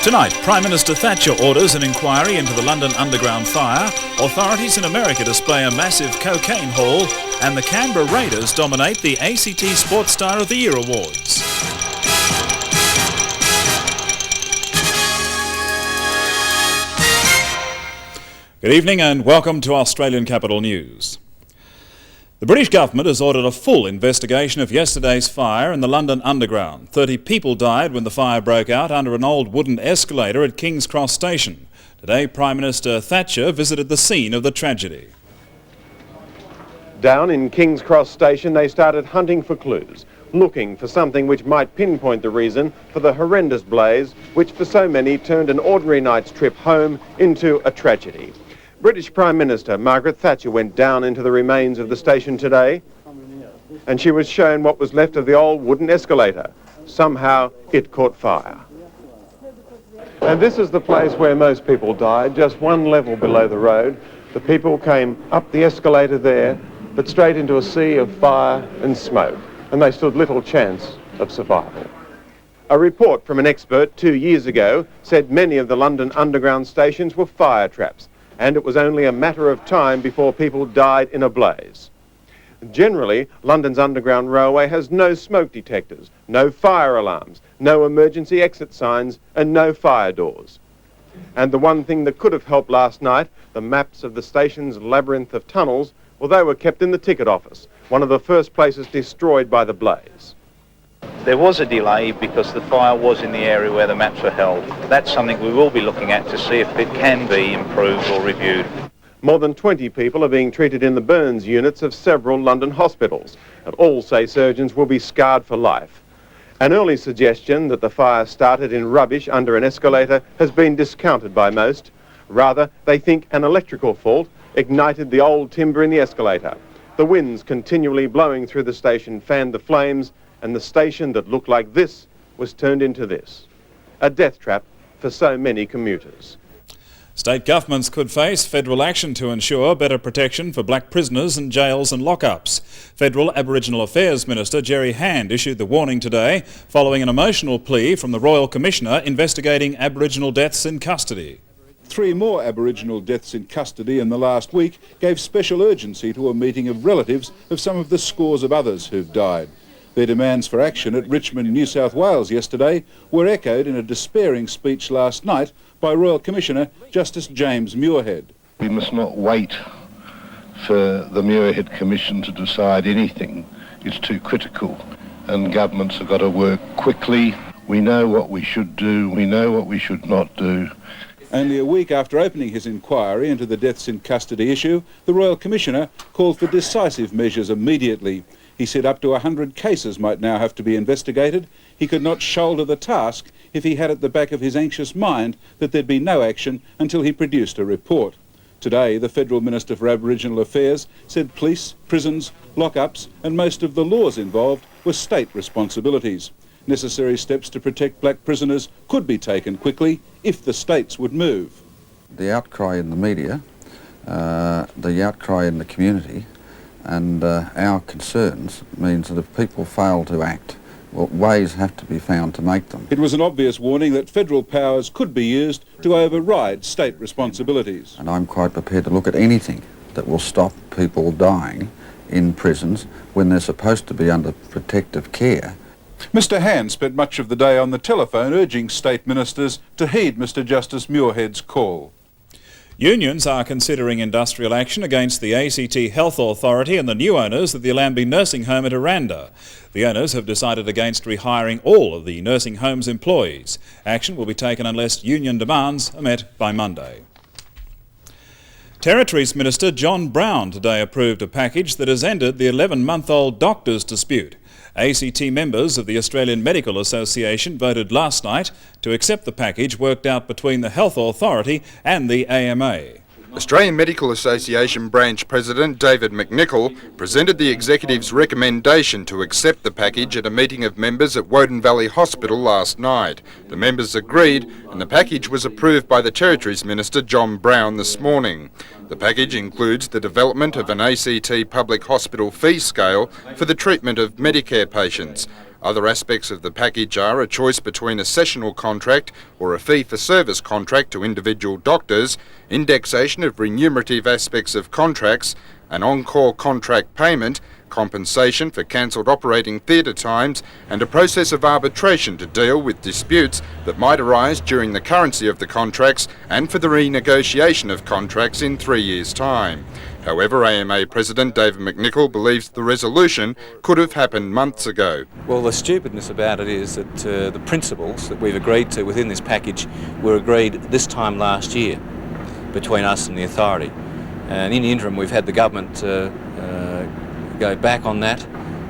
Tonight, Prime Minister Thatcher orders an inquiry into the London Underground fire, authorities in America display a massive cocaine haul, and the Canberra Raiders dominate the ACT Sports Star of the Year awards. Good evening and welcome to Australian Capital News. The British government has ordered a full investigation of yesterday's fire in the London Underground. 30 people died when the fire broke out under an old wooden escalator at King's Cross Station. Today, Prime Minister Thatcher visited the scene of the tragedy. Down in King's Cross Station, they started hunting for clues, looking for something which might pinpoint the reason for the horrendous blaze, which for so many turned an ordinary night's trip home into a tragedy. British Prime Minister Margaret Thatcher went down into the remains of the station today, and she was shown what was left of the old wooden escalator. Somehow it caught fire. And this is the place where most people died, just one level below the road. The people came up the escalator there, but straight into a sea of fire and smoke, and they stood little chance of survival. A report from an expert 2 years ago said many of the London Underground stations were fire traps, and it was only a matter of time before people died in a blaze. Generally, London's Underground Railway has no smoke detectors, no fire alarms, no emergency exit signs, and no fire doors. And the one thing that could have helped last night, the maps of the station's labyrinth of tunnels, well, they were kept in the ticket office, one of the first places destroyed by the blaze. There was a delay because the fire was in the area where the maps were held. That's something we will be looking at to see if it can be improved or reviewed. More than 20 people are being treated in the burns units of several London hospitals, and all say surgeons will be scarred for life. An early suggestion that the fire started in rubbish under an escalator has been discounted by most. Rather, they think an electrical fault ignited the old timber in the escalator. The winds continually blowing through the station fanned the flames, and the station that looked like this was turned into this. A death trap for so many commuters. State governments could face federal action to ensure better protection for black prisoners in jails and lockups. Federal Aboriginal Affairs Minister Jerry Hand issued the warning today following an emotional plea from the Royal Commissioner investigating Aboriginal deaths in custody. 3 more Aboriginal deaths in custody in the last week gave special urgency to a meeting of relatives of some of the scores of others who've died. Their demands for action at Richmond, New South Wales yesterday were echoed in a despairing speech last night by Royal Commissioner Justice James Muirhead. We must not wait for the Muirhead Commission to decide anything. It's too critical, and governments have got to work quickly. We know what we should do, we know what we should not do. Only a week after opening his inquiry into the deaths in custody issue, the Royal Commissioner called for decisive measures immediately. He said up to 100 cases might now have to be investigated. He could not shoulder the task if he had at the back of his anxious mind that there'd be no action until he produced a report. Today, the Federal Minister for Aboriginal Affairs said police, prisons, lockups and most of the laws involved were state responsibilities. Necessary steps to protect black prisoners could be taken quickly if the states would move. The outcry in the media, the outcry in the community and our concerns means that if people fail to act, well, ways have to be found to make them. It was an obvious warning that federal powers could be used to override state responsibilities. And I'm quite prepared to look at anything that will stop people dying in prisons when they're supposed to be under protective care. Mr Hand spent much of the day on the telephone urging state ministers to heed Mr Justice Muirhead's call. Unions are considering industrial action against the ACT Health Authority and the new owners of the Allambie nursing home at Aranda. The owners have decided against rehiring all of the nursing home's employees. Action will be taken unless union demands are met by Monday. Territories Minister John Brown today approved a package that has ended the 11-month-old doctors' dispute. ACT members of the Australian Medical Association voted last night to accept the package worked out between the Health Authority and the AMA. Australian Medical Association Branch President David McNichol presented the Executive's recommendation to accept the package at a meeting of members at Woden Valley Hospital last night. The members agreed and the package was approved by the Territories Minister John Brown this morning. The package includes the development of an ACT public hospital fee scale for the treatment of Medicare patients, Other aspects of the package are a choice between a sessional contract or a fee-for-service contract to individual doctors, indexation of remunerative aspects of contracts, an on-call contract payment, compensation for cancelled operating theatre times, and a process of arbitration to deal with disputes that might arise during the currency of the contracts and for the renegotiation of contracts in 3 years' time. However, AMA President David McNichol believes the resolution could have happened months ago. Well, the stupidness about it is that the principles that we've agreed to within this package were agreed this time last year between us and the authority. And in the interim, we've had the government go back on that,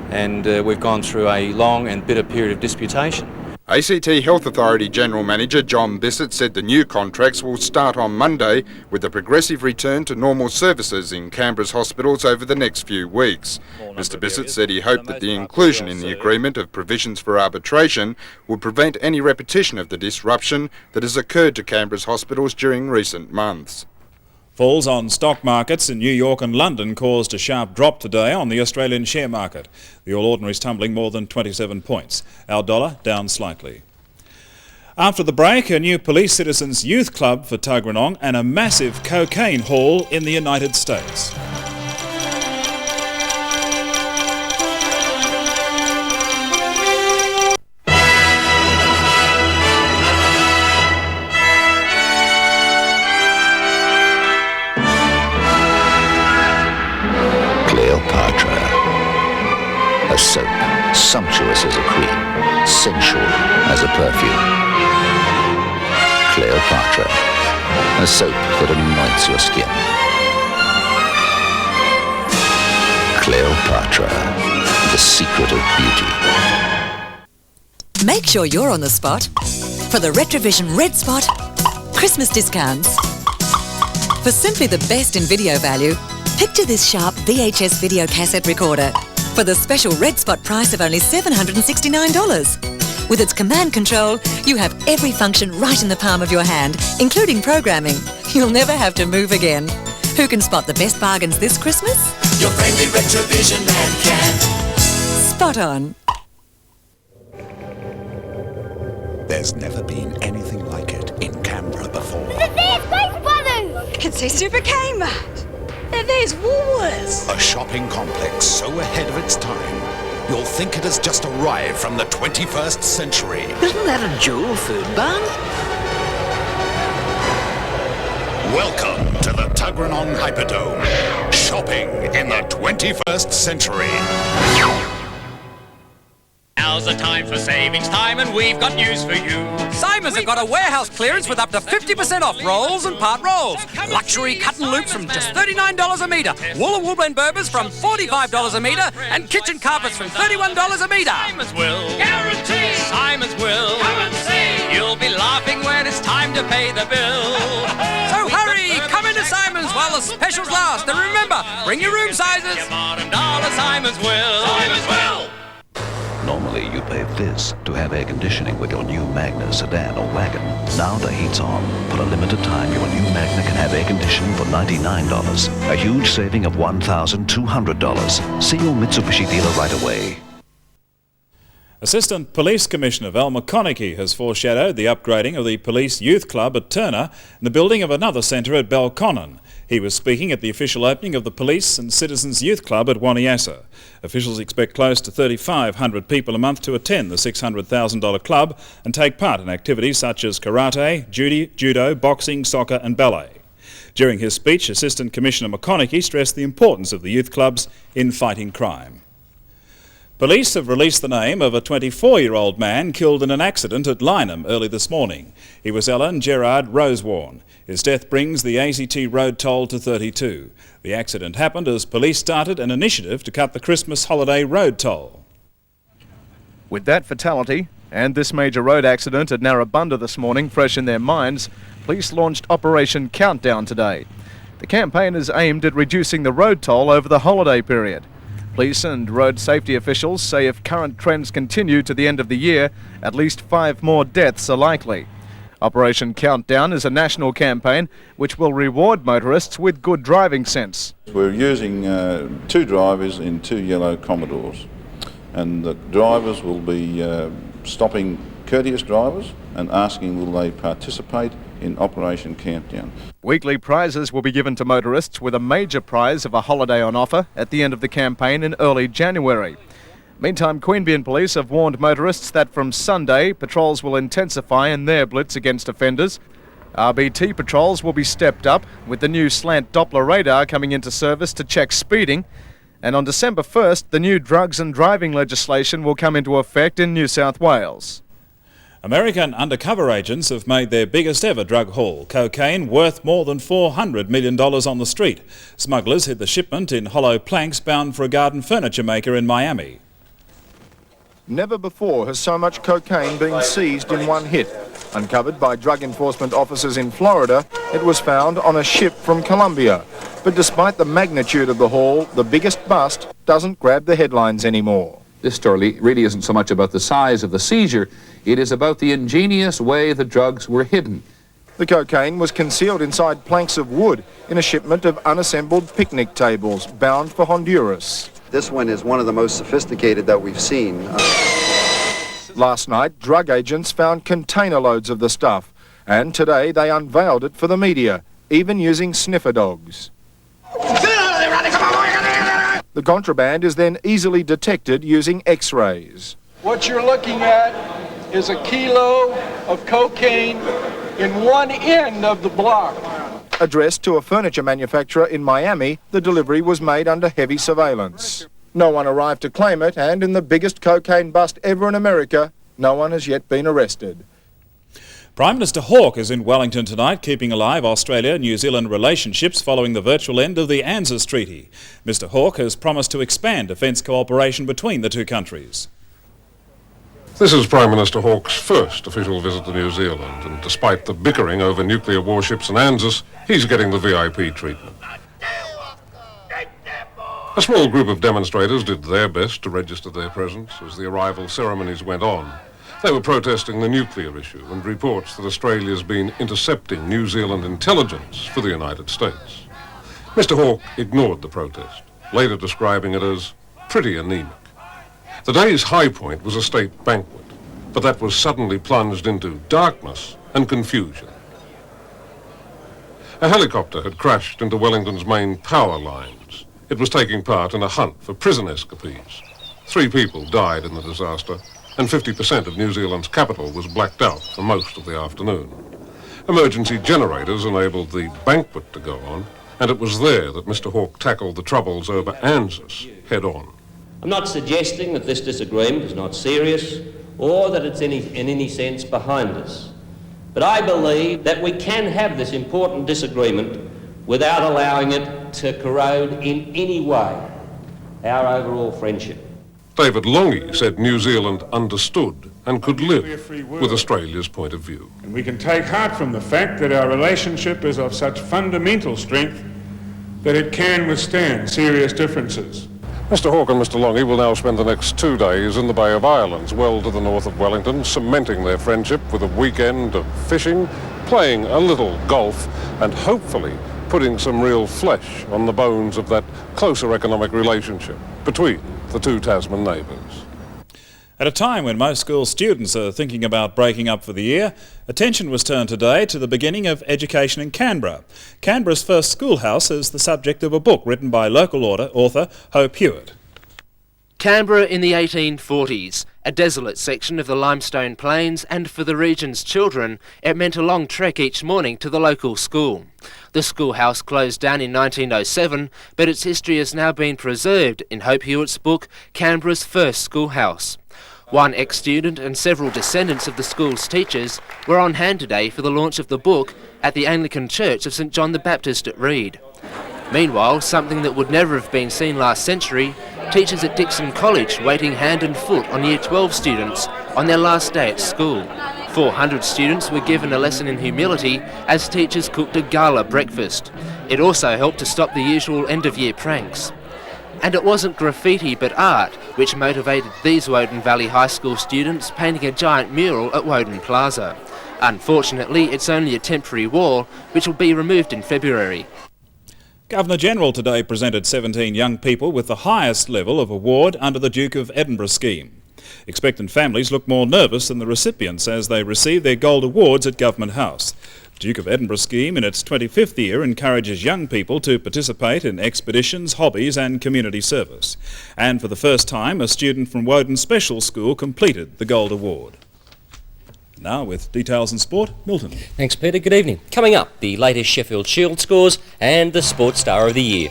and we've gone through a long and bitter period of disputation. ACT Health Authority General Manager John Bissett said the new contracts will start on Monday with a progressive return to normal services in Canberra's hospitals over the next few weeks. Mr Bissett said he hoped that the inclusion in the agreement of provisions for arbitration would prevent any repetition of the disruption that has occurred to Canberra's hospitals during recent months. Falls on stock markets in New York and London caused a sharp drop today on the Australian share market. The All Ordinaries tumbling more than 27 points. Our dollar down slightly. After the break, a new Police Citizens Youth Club for Tuggeranong and a massive cocaine haul in the United States. A soap, sumptuous as a cream, sensual as a perfume. Cleopatra, a soap that anoints your skin. Cleopatra, the secret of beauty. Make sure you're on the spot for the Retrovision Red Spot Christmas discounts. For simply the best in video value, picture this sharp VHS video cassette recorder for the special Red Spot price of only $769. With its command control, you have every function right in the palm of your hand, including programming. You'll never have to move again. Who can spot the best bargains this Christmas? Your friendly Retrovision man can. Spot on. There's never been anything like it in Canberra before. There's Space Brothers! I can say Super Kmart. There's Woolworths. A shopping complex so ahead of its time, you'll think it has just arrived from the 21st century. Isn't that a Jewel food barn? Welcome to the Tuggeranong Hyperdome. Shopping in the 21st century. Now's the time for savings time, and we've got news for you. Simons have got a warehouse clearance with up to 50% off rolls and part rolls. Luxury cut and loops from just $39 a metre. Wool and wool blend Berbers from $45 a metre. And kitchen carpets from $31 a metre. Simons will guarantee. Simons will come and see. You'll be laughing when it's time to pay the bill. So hurry, come into Simons while the specials last. And remember, bring your room sizes. Your bottom dollar, Simons will. Simons will. Normally you'd pay this to have air conditioning with your new Magna sedan or wagon. Now the heat's on. For a limited time, your new Magna can have air conditioning for $99. A huge saving of $1,200. See your Mitsubishi dealer right away. Assistant Police Commissioner Val McConaughey has foreshadowed the upgrading of the Police Youth Club at Turner and the building of another centre at Belconnen. He was speaking at the official opening of the Police and Citizens Youth Club at Waniassa. Officials expect close to 3,500 people a month to attend the $600,000 club and take part in activities such as karate, judo, boxing, soccer and ballet. During his speech, Assistant Commissioner McConaughey stressed the importance of the youth clubs in fighting crime. Police have released the name of a 24-year-old man killed in an accident at Lynham early this morning. He was Alan Gerard Rosewarne. His death brings the ACT road toll to 32. The accident happened as police started an initiative to cut the Christmas holiday road toll. With that fatality and this major road accident at Narrabundah this morning fresh in their minds, police launched Operation Countdown today. The campaign is aimed at reducing the road toll over the holiday period. Police and road safety officials say if current trends continue to the end of the year, at least 5 more deaths are likely. Operation Countdown is a national campaign which will reward motorists with good driving sense. We're using 2 drivers in 2 yellow Commodores. and the drivers will be stopping courteous drivers and asking will they participate in Operation Countdown. Weekly prizes will be given to motorists, with a major prize of a holiday on offer at the end of the campaign in early January. Meantime, Queanbeyan Police have warned motorists that from Sunday, patrols will intensify in their blitz against offenders. RBT patrols will be stepped up, with the new slant Doppler radar coming into service to check speeding. And on December 1st, the new drugs and driving legislation will come into effect in New South Wales. American undercover agents have made their biggest ever drug haul, cocaine worth more than $400 million on the street. Smugglers hid the shipment in hollow planks bound for a garden furniture maker in Miami. Never before has so much cocaine been seized in one hit. Uncovered by drug enforcement officers in Florida, it was found on a ship from Colombia. But despite the magnitude of the haul, the biggest bust doesn't grab the headlines anymore. This story really isn't so much about the size of the seizure, it is about the ingenious way the drugs were hidden. The cocaine was concealed inside planks of wood in a shipment of unassembled picnic tables bound for Honduras. This one is one of the most sophisticated that we've seen. Last night, drug agents found container loads of the stuff, and today they unveiled it for the media, even using sniffer dogs. The contraband is then easily detected using X-rays. What you're looking at is a kilo of cocaine in one end of the block. Addressed to a furniture manufacturer in Miami, the delivery was made under heavy surveillance. No one arrived to claim it, and in the biggest cocaine bust ever in America, no one has yet been arrested. Prime Minister Hawke is in Wellington tonight, keeping alive Australia-New Zealand relationships following the virtual end of the ANZUS Treaty. Mr Hawke has promised to expand defence cooperation between the two countries. This is Prime Minister Hawke's first official visit to New Zealand, and despite the bickering over nuclear warships and ANZUS, he's getting the VIP treatment. A small group of demonstrators did their best to register their presence as the arrival ceremonies went on. They were protesting the nuclear issue and reports that Australia's been intercepting New Zealand intelligence for the United States. Mr Hawke ignored the protest, later describing it as pretty anemic. The day's high point was a state banquet, but that was suddenly plunged into darkness and confusion. A helicopter had crashed into Wellington's main power lines. It was taking part in a hunt for prison escapees. 3 people died in the disaster, and 50% of New Zealand's capital was blacked out for most of the afternoon. Emergency generators enabled the banquet to go on, and it was there that Mr Hawke tackled the troubles over ANZUS head-on. I'm not suggesting that this disagreement is not serious or that it's in any sense behind us. But I believe that we can have this important disagreement without allowing it to corrode in any way our overall friendship. David Longy said New Zealand understood and could live with Australia's point of view. And we can take heart from the fact that our relationship is of such fundamental strength that it can withstand serious differences. Mr Hawke and Mr Longy will now spend the next 2 days in the Bay of Islands, well to the north of Wellington, cementing their friendship with a weekend of fishing, playing a little golf, and hopefully putting some real flesh on the bones of that closer economic relationship between the two Tasman neighbours. At a time when most school students are thinking about breaking up for the year, attention was turned today to the beginning of education in Canberra. Canberra's first schoolhouse is the subject of a book written by local author Hawke. Canberra in the 1840s, a desolate section of the limestone plains, and for the region's children, it meant a long trek each morning to the local school. The schoolhouse closed down in 1907, but its history has now been preserved in Hawke's book, Canberra's First Schoolhouse. One ex-student and several descendants of the school's teachers were on hand today for the launch of the book at the Anglican Church of St John the Baptist at Reed. Meanwhile, something that would never have been seen last century, teachers at Dixon College waiting hand and foot on Year 12 students on their last day at school. 400 students were given a lesson in humility as teachers cooked a gala breakfast. It also helped to stop the usual end-of-year pranks. And it wasn't graffiti but art which motivated these Woden Valley High School students painting a giant mural at Woden Plaza. Unfortunately, it's only a temporary wall which will be removed in February. Governor-General today presented 17 young people with the highest level of award under the Duke of Edinburgh scheme. Expectant families look more nervous than the recipients as they receive their gold awards at Government House. The Duke of Edinburgh scheme in its 25th year encourages young people to participate in expeditions, hobbies and community service. And for the first time, a student from Woden Special School completed the gold award. Now with details in sport, Milton. Thanks Peter, good evening. Coming up, the latest Sheffield Shield scores and the Sports Star of the Year.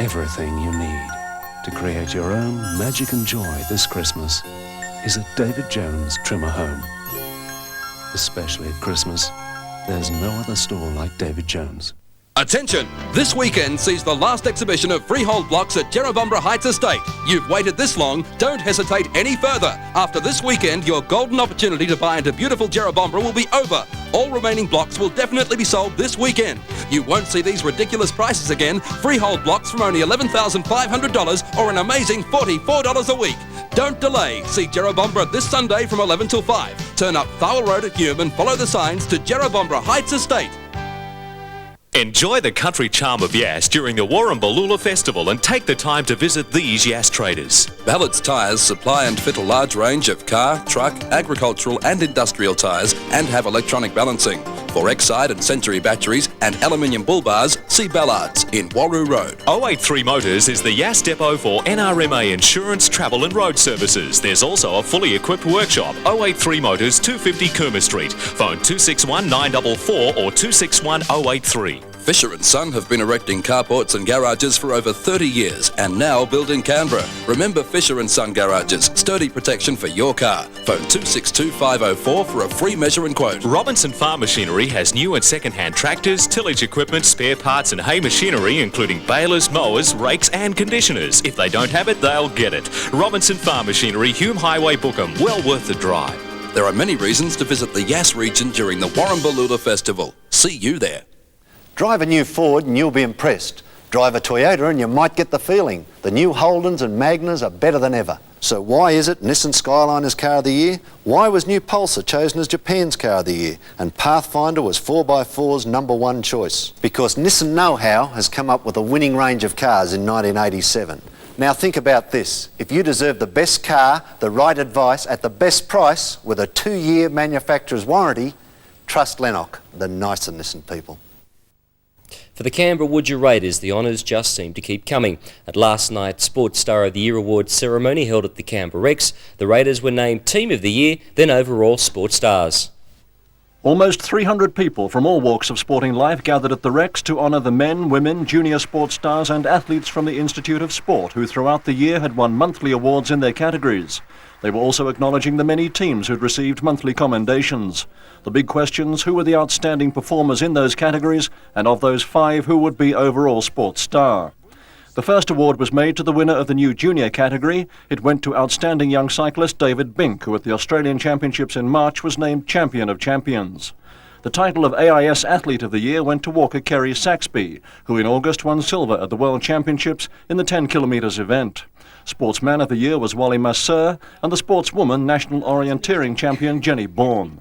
Everything you need to create your own magic and joy this Christmas is at David Jones Trimmer Home. Especially at Christmas, there's no other store like David Jones. Attention! This weekend sees the last exhibition of freehold blocks at Jerrabumbra Heights Estate. You've waited this long, don't hesitate any further. After this weekend, your golden opportunity to buy into beautiful Jerrabumbra will be over. All remaining blocks will definitely be sold this weekend. You won't see these ridiculous prices again. Freehold blocks from only $11,500 or an amazing $44 a week. Don't delay. See Jerrabumbra this Sunday from 11 till 5. Turn up Thowell Road at Hume and follow the signs to Jerrabumbra Heights Estate. Enjoy the country charm of Yass during the Warrumbulula Festival and take the time to visit these Yass traders. Ballard's Tyres supply and fit a large range of car, truck, agricultural and industrial tyres and have electronic balancing. For Exide and Century batteries and aluminium bull bars, see Ballard's in Warru Road. 083 Motors is the Yass depot for NRMA insurance, travel and road services. There's also a fully equipped workshop. 083 Motors, 250 Cooma Street. Phone 261 944 or 261 083. Fisher & Son have been erecting carports and garages for over 30 years and now build in Canberra. Remember Fisher & Son garages, sturdy protection for your car. Phone 262 504 for a free measure and quote. Robinson Farm Machinery has new and second-hand tractors, tillage equipment, spare parts and hay machinery including balers, mowers, rakes and conditioners. If they don't have it, they'll get it. Robinson Farm Machinery, Hume Highway, Bookham. Well worth the drive. There are many reasons to visit the Yass region during the Warrumbulula Festival. See you there. Drive a new Ford and you'll be impressed. Drive a Toyota and you might get the feeling. The new Holdens and Magnas are better than ever. So why is it Nissan Skyline is Car of the Year? Why was new Pulsar chosen as Japan's Car of the Year? And Pathfinder was 4x4's #1 choice? Because Nissan Know-How has come up with a winning range of cars in 1987. Now think about this. If you deserve the best car, the right advice at the best price with a 2-year manufacturer's warranty, trust Lennox, the nicer Nissan people. For the Canberra Woodger Raiders, the honours just seem to keep coming. At last night's Sports Star of the Year awards ceremony held at the Canberra Rex, the Raiders were named Team of the Year, then overall Sports Stars. Almost 300 people from all walks of sporting life gathered at the Rex to honour the men, women, junior sports stars and athletes from the Institute of Sport who throughout the year had won monthly awards in their categories. They were also acknowledging the many teams who'd received monthly commendations. The big questions: who were the outstanding performers in those categories, and of those 5, who would be overall sports star? The first award was made to the winner of the new junior category. It went to outstanding young cyclist David Bink, who at the Australian Championships in March was named Champion of Champions. The title of AIS Athlete of the Year went to Walker Kerry Saxby, who in August won silver at the World Championships in the 10 kilometres event. Sportsman of the Year was Wally Masseur, and the Sportswoman National Orienteering Champion Jenny Bourne.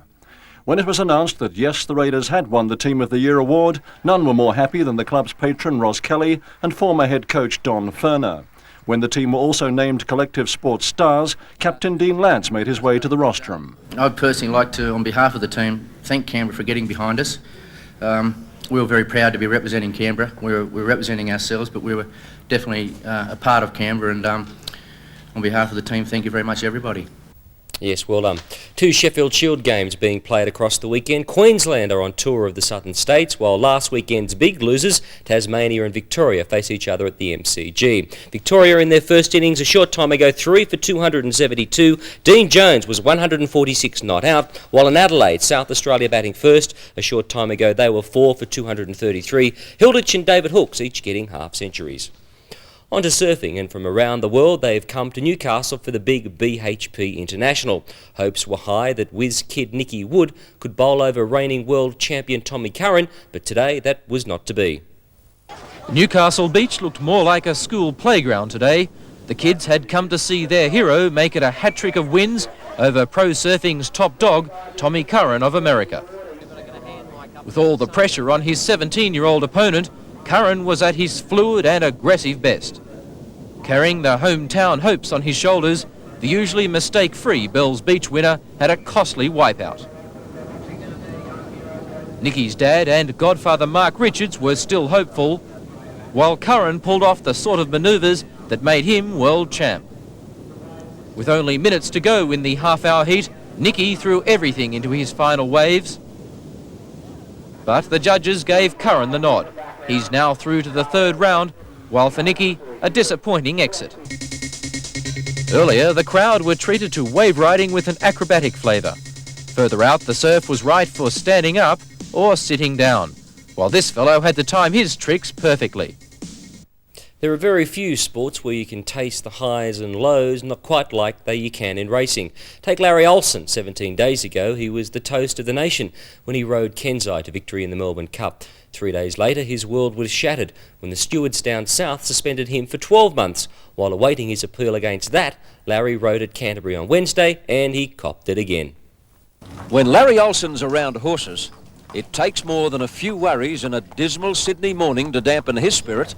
When it was announced that yes, the Raiders had won the Team of the Year award, none were more happy than the club's patron Ros Kelly and former head coach Don Ferner. When the team were also named Collective Sports Stars, Captain Dean Lance made his way to the rostrum. I'd personally like to, on behalf of the team, thank Canberra for getting behind us. We were very proud to be representing Canberra. We were representing ourselves, but we were definitely a part of Canberra, and on behalf of the team, thank you very much, everybody. Yes, well done. 2 Sheffield Shield games being played across the weekend. Queensland are on tour of the Southern States, while last weekend's big losers, Tasmania and Victoria, face each other at the MCG. Victoria in their first innings a short time ago, 3 for 272. Dean Jones was 146 not out, while in Adelaide, South Australia batting first a short time ago, they were 4 for 233. Hilditch and David Hawke each getting half centuries. On to surfing, and from around the world they have come to Newcastle for the big BHP International. Hopes were high that whiz kid Nicky Wood could bowl over reigning world champion Tommy Curran, but today that was not to be. Newcastle Beach looked more like a school playground today. The kids had come to see their hero make it a hat-trick of wins over pro surfing's top dog, Tommy Curran of America. With all the pressure on his 17-year-old opponent, Curran was at his fluid and aggressive best. Carrying the hometown hopes on his shoulders, the usually mistake-free Bells Beach winner had a costly wipeout. Nicky's dad and godfather Mark Richards were still hopeful, while Curran pulled off the sort of manoeuvres that made him world champ. With only minutes to go in the half-hour heat, Nicky threw everything into his final waves. But the judges gave Curran the nod. He's now through to the third round, while for Nicky, a disappointing exit. Earlier, the crowd were treated to wave riding with an acrobatic flavour. Further out, the surf was right for standing up or sitting down, while this fellow had to time his tricks perfectly. There are very few sports where you can taste the highs and lows, not quite like you can in racing. Take Larry Olsen. 17 days ago, he was the toast of the nation when he rode Kensai to victory in the Melbourne Cup. 3 days later, his world was shattered when the stewards down south suspended him for 12 months. While awaiting his appeal against that, Larry rode at Canterbury on Wednesday and he copped it again. When Larry Olsen's around horses, it takes more than a few worries and a dismal Sydney morning to dampen his spirit.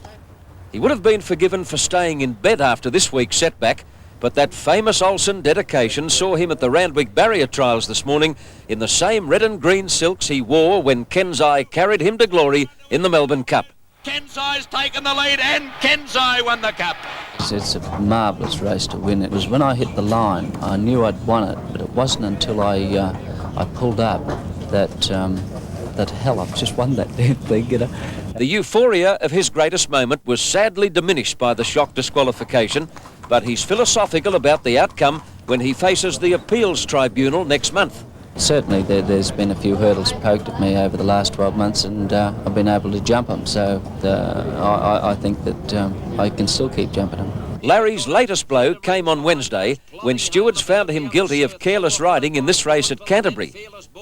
He would have been forgiven for staying in bed after this week's setback, but that famous Olsen dedication saw him at the Randwick Barrier Trials this morning in the same red and green silks he wore when Kensai carried him to glory in the Melbourne Cup. Kensai's taken the lead and Kensai won the Cup. It's a marvellous race to win. It was when I hit the line, I knew I'd won it, but it wasn't until I pulled up that hell, I've just won that damn thing, you know. The euphoria of his greatest moment was sadly diminished by the shock disqualification, but he's philosophical about the outcome when he faces the appeals tribunal next month. Certainly there's been a few hurdles poked at me over the last 12 months and I've been able to jump them, so I think that I can still keep jumping them. Larry's latest blow came on Wednesday when stewards found him guilty of careless riding in this race at Canterbury.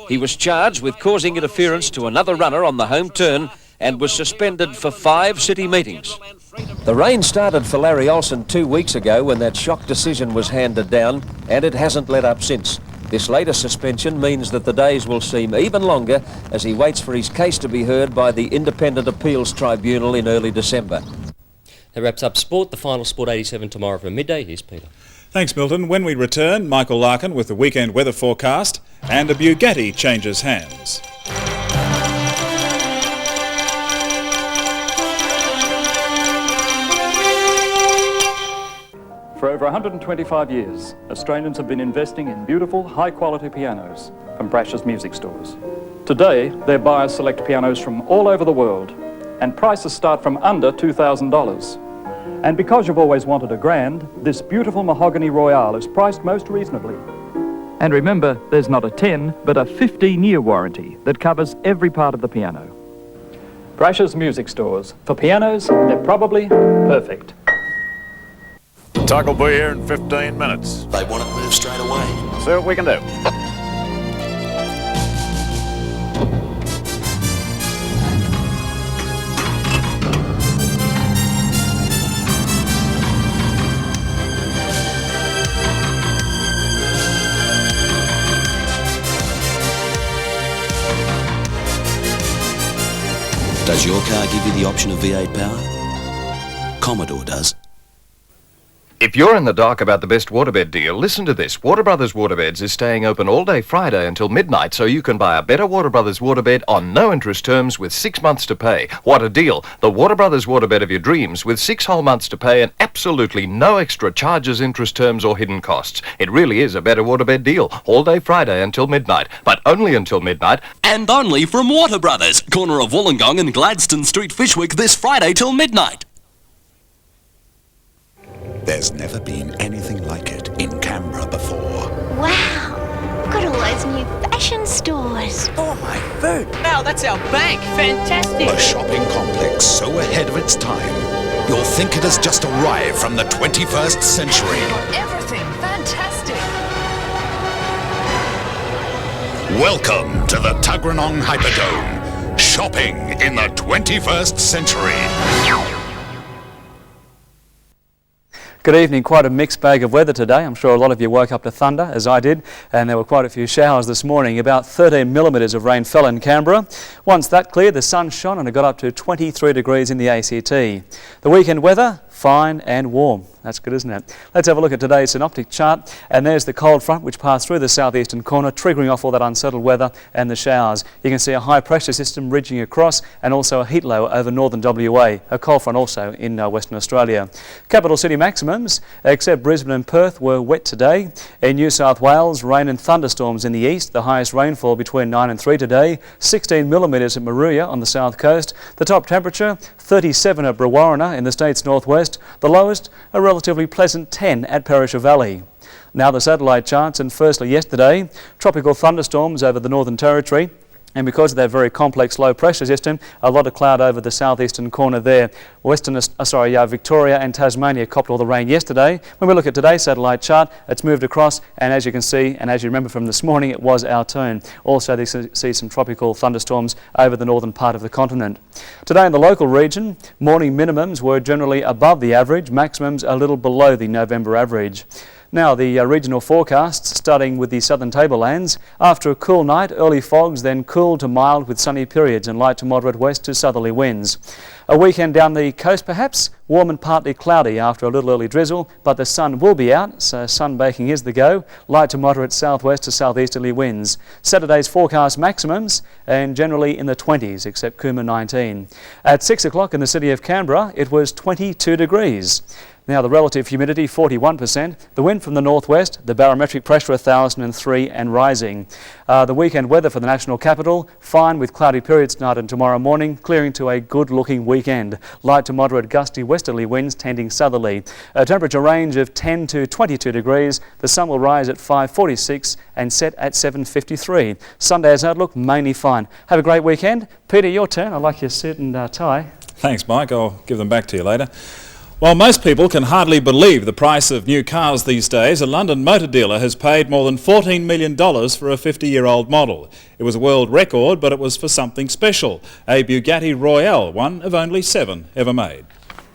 He was charged with causing interference to another runner on the home turn and was suspended for 5 city meetings. The rain started for Larry Olsen 2 weeks ago when that shock decision was handed down, and it hasn't let up since. This latest suspension means that the days will seem even longer as he waits for his case to be heard by the Independent Appeals Tribunal in early December. That wraps up sport. The final Sport 87 tomorrow from midday. Here's Peter. Thanks, Milton. When we return, Michael Larkin with the weekend weather forecast, and a Bugatti changes hands. For over 125 years, Australians have been investing in beautiful, high-quality pianos from Brash's music stores. Today, their buyers select pianos from all over the world, and prices start from under $2,000. And because you've always wanted a grand, this beautiful mahogany Royale is priced most reasonably. And remember, there's not a 10, but a 15-year warranty that covers every part of the piano. Brash's music stores. For pianos, they're probably perfect. Tuck will be here in 15 minutes. They want it moved straight away. See what we can do. Does your car give you the option of V8 power? Commodore does. If you're in the dark about the best waterbed deal, listen to this. Water Brothers Waterbeds is staying open all day Friday until midnight, so you can buy a better Water Brothers waterbed on no interest terms with 6 months to pay. What a deal! The Water Brothers waterbed of your dreams with 6 whole months to pay and absolutely no extra charges, interest terms or hidden costs. It really is a better waterbed deal. All day Friday until midnight, but only until midnight. And only from Water Brothers, corner of Wollongong and Gladstone Street, Fyshwick, this Friday till midnight. There's never been anything like it in Canberra before. Wow! Got all those new fashion stores. Oh, my food. Wow, that's our bank. Fantastic. A shopping complex so ahead of its time. You'll think it has just arrived from the 21st century. Everything fantastic. Welcome to the Tuggeranong Hyperdome. Shopping in the 21st century. Good evening. Quite a mixed bag of weather today. I'm sure a lot of you woke up to thunder, as I did, and there were quite a few showers this morning. About 13 millimetres of rain fell in Canberra. Once that cleared, the sun shone and it got up to 23 degrees in the ACT. The weekend weather, fine and warm. That's good, isn't it? Let's have a look at today's synoptic chart, and there's the cold front which passed through the southeastern corner, triggering off all that unsettled weather and the showers. You can see a high pressure system ridging across, and also a heat low over northern WA, a cold front also in Western Australia. Capital city maximums, except Brisbane and Perth, were wet today. In New South Wales, rain and thunderstorms in the east, the highest rainfall between 9 and 3 today, 16 millimetres at Moruya on the south coast. The top temperature, 37 at Brewarrina in the state's northwest, the lowest, a relatively pleasant 10 at Perisher Valley. Now the satellite charts, and firstly yesterday, tropical thunderstorms over the Northern Territory. And because of that very complex low pressure system, a lot of cloud over the southeastern corner there. Victoria and Tasmania copped all the rain yesterday. When we look at today's satellite chart, it's moved across, and as you can see, and as you remember from this morning, it was our turn. Also, they see some tropical thunderstorms over the northern part of the continent. Today in the local region, morning minimums were generally above the average, maximums a little below the November average. Now the regional forecasts, starting with the southern tablelands. After a cool night, early fogs, then cool to mild with sunny periods and light to moderate west to southerly winds. A weekend down the coast perhaps, warm and partly cloudy after a little early drizzle, but the sun will be out, so sunbaking is the go. Light to moderate southwest to southeasterly winds. Saturday's forecast maximums, and generally in the 20s, except Cooma 19. At 6 o'clock in the city of Canberra, it was 22 degrees. Now the relative humidity 41%, the wind from the northwest, the barometric pressure 1,003 and rising. The weekend weather for the national capital, fine with cloudy periods tonight and tomorrow morning, clearing to a good looking weekend. Light to moderate gusty westerly winds tending southerly. A temperature range of 10 to 22 degrees. The sun will rise at 5:46 and set at 7:53. Sunday's outlook mainly fine. Have a great weekend. Peter, your turn. I like your suit and tie. Thanks, Mike. I'll give them back to you later. While most people can hardly believe the price of new cars these days, a London motor dealer has paid more than $14 million for a 50-year-old model. It was a world record, but it was for something special, a Bugatti Royale, one of only 7 ever made.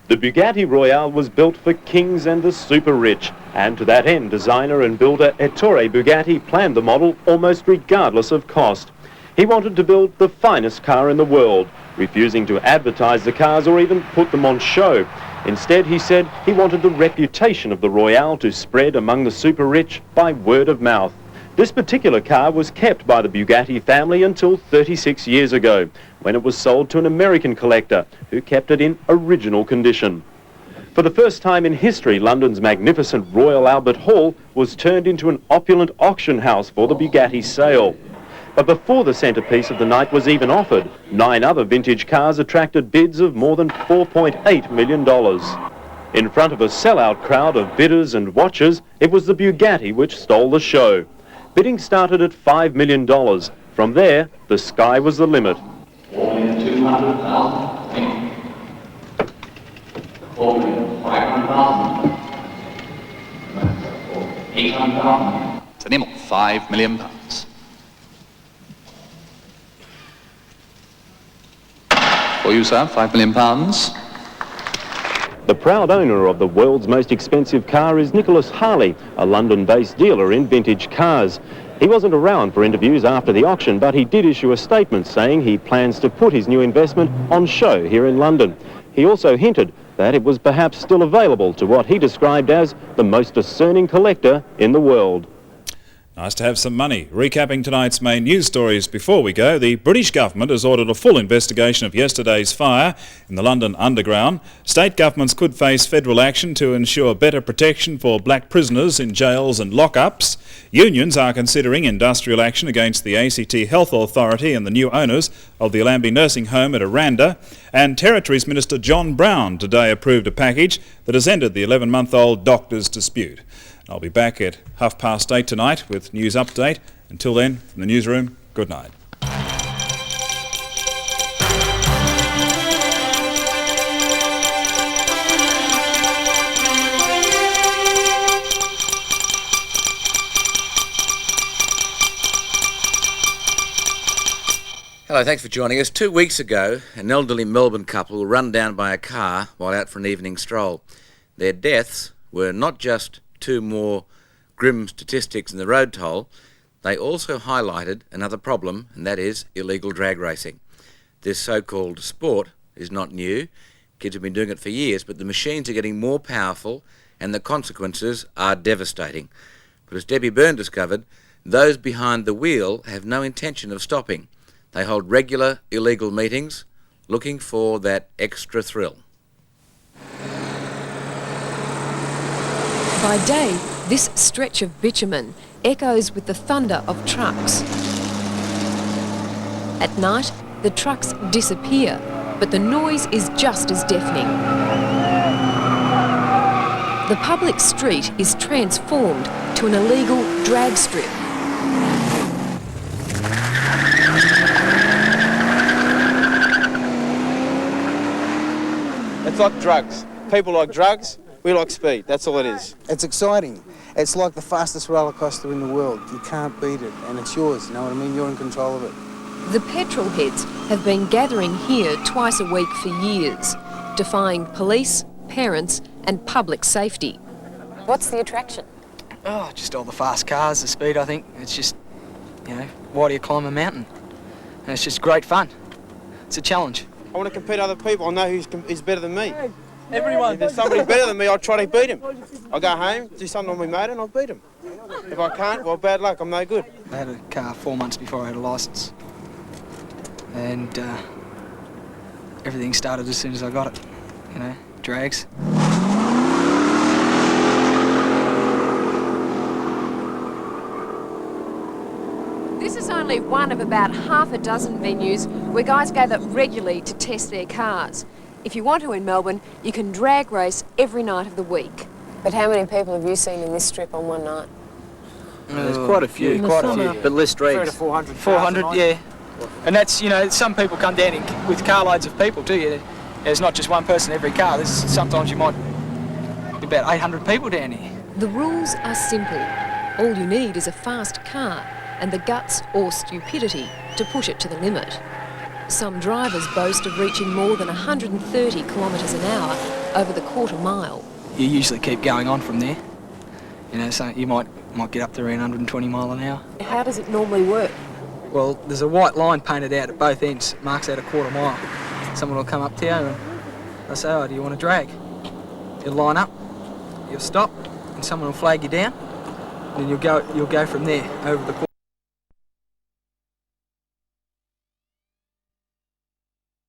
The Bugatti Royale was built for kings and the super rich, and to that end, designer and builder Ettore Bugatti planned the model almost regardless of cost. He wanted to build the finest car in the world, refusing to advertise the cars or even put them on show. Instead, he said he wanted the reputation of the Royale to spread among the super rich by word of mouth. This particular car was kept by the Bugatti family until 36 years ago, when it was sold to an American collector who kept it in original condition. For the first time in history, London's magnificent Royal Albert Hall was turned into an opulent auction house for the Bugatti sale. But before the centrepiece of the night was even offered, 9 other vintage cars attracted bids of more than $4.8 million. In front of a sellout crowd of bidders and watchers, it was the Bugatti which stole the show. Bidding started at $5 million. From there, the sky was the limit. $4,200,000. $4,500,000. $800,000. Tenemos £5 million. For you, sir, £5 million. The proud owner of the world's most expensive car is Nicholas Harley, a London-based dealer in vintage cars. He wasn't around for interviews after the auction, but he did issue a statement saying he plans to put his new investment on show here in London. He also hinted that it was perhaps still available to what he described as the most discerning collector in the world. Nice to have some money. Recapping tonight's main news stories before we go, the British government has ordered a full investigation of yesterday's fire in the London Underground. State governments could face federal action to ensure better protection for black prisoners in jails and lockups. Unions are considering industrial action against the ACT Health Authority and the new owners of the Allambie Nursing Home at Aranda. And Territories Minister John Brown today approved a package that has ended the 11-month-old doctors' dispute. I'll be back at 8:30 tonight with News Update. Until then, from the newsroom, good night. Hello, thanks for joining us. 2 weeks ago, an elderly Melbourne couple were run down by a car while out for an evening stroll. Their deaths were not just two more grim statistics in the road toll, they also highlighted another problem, and that is illegal drag racing. This so-called sport is not new. Kids have been doing it for years, but the machines are getting more powerful and the consequences are devastating. But as Debbie Byrne discovered, those behind the wheel have no intention of stopping. They hold regular illegal meetings looking for that extra thrill. By day, this stretch of bitumen echoes with the thunder of trucks. At night, the trucks disappear, but the noise is just as deafening. The public street is transformed to an illegal drag strip. It's like drugs. People like drugs, we like speed. That's all it is. It's exciting. It's like the fastest roller coaster in the world. You can't beat it, and it's yours, you know what I mean? You're in control of it. The petrol heads have been gathering here twice a week for years, defying police, parents and public safety. What's the attraction? Oh, just all the fast cars, the speed, I think. It's just, you know, why do you climb a mountain? And it's just great fun. It's a challenge. I want to compete with other people. I know who's better than me. Everyone. If there's somebody better than me, I'll try to beat him. I'll go home, do something on my motor and I'll beat him. If I can't, well, bad luck, I'm no good. I had a car 4 months before I had a licence. And everything started as soon as I got it, you know, drags. This is only one of about half a dozen venues where guys gather regularly to test their cars. If you want to in Melbourne, you can drag race every night of the week. But how many people have you seen in this strip on one night? There's quite a few, But less drags. 300 to 400. 400, yeah. And that's, you know, some people come down with carloads of people too. Yeah. There's not just one person in every car. There's sometimes you might be about 800 people down here. The rules are simple. All you need is a fast car and the guts or stupidity to push it to the limit. Some drivers boast of reaching more than 130 kilometres an hour over the quarter mile. You usually keep going on from there. You know, so you might get up to around 120 mile an hour. How does it normally work? Well, there's a white line painted out at both ends, marks out a quarter mile. Someone will come up to you and they'll say, oh, do you want to drag? You'll line up, you'll stop, and someone will flag you down, and then you'll go from there over the quarter.